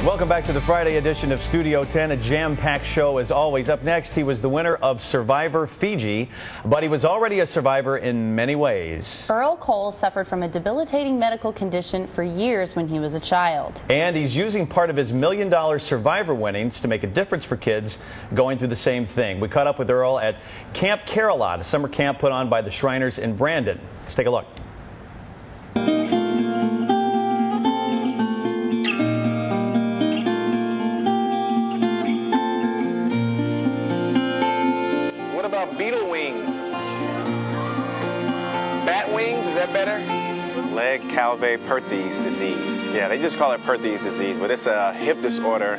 Welcome back to the Friday edition of Studio 10, a jam-packed show as always. Up next, he was the winner of Survivor FIJI, but he was already a survivor in many ways. Earl Cole suffered from a debilitating medical condition for years when he was a child. And he's using part of his $1 million Survivor winnings to make a difference for kids going through the same thing. We caught up with Earl at Camp Carolot, a summer camp put on by the Shriners in Brandon. Let's take a look. Beetle wings. Bat wings, is that better? Leg Calvé-Perthes disease. Yeah, they just call it Perthes disease, but it's a hip disorder.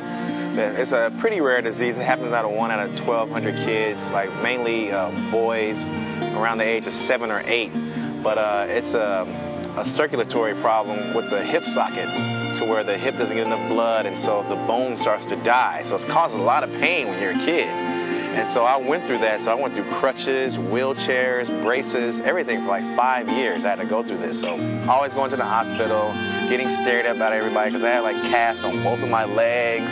It's a pretty rare disease. It happens out of 1 out of 1,200 kids, like mainly boys around the age of 7 or 8. But it's a circulatory problem with the hip socket to where the hip doesn't get enough blood, and so the bone starts to die. So it causes a lot of pain when you're a kid. And so I went through that. So I went through crutches, wheelchairs, braces, everything for like 5 years. I had to go through this. So always going to the hospital, getting stared at by everybody because I had like cast on both of my legs.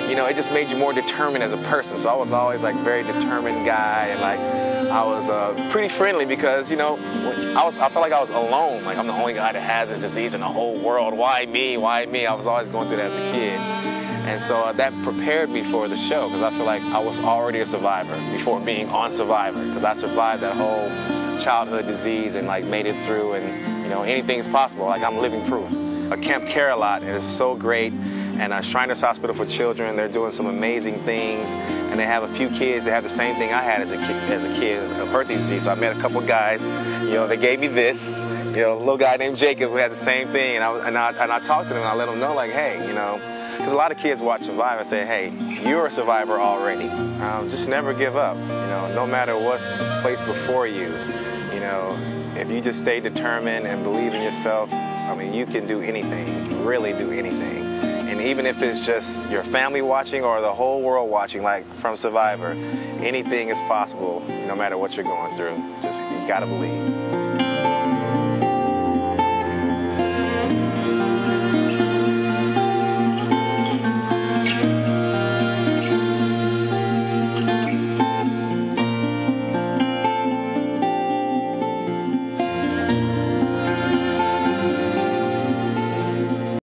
You know, it just made you more determined as a person. So I was always like very determined guy, and like I was pretty friendly because, you know, I felt like I was alone. Like I'm the only guy that has this disease in the whole world. Why me? Why me? I was always going through that as a kid. And so that prepared me for the show because I feel like I was already a survivor before being on Survivor, because I survived that whole childhood disease and like made it through, and you know, anything's possible. Like I'm living proof. Camp Carolot is so great, and Shriners Hospital for Children, they're doing some amazing things, and they have a few kids that have the same thing I had as a kid, a Perthes disease. So I met a couple guys, you know, they gave me this, you know, a little guy named Jacob who had the same thing, and I talked to them and I let them know, like, hey, you know, because a lot of kids watch Survivor and say, hey, you're a survivor already. Just never give up. You know, no matter what's placed before you, you know, if you just stay determined and believe in yourself, I mean, you can do anything, really do anything. And even if it's just your family watching or the whole world watching, like from Survivor, anything is possible no matter what you're going through. Just, you gotta believe.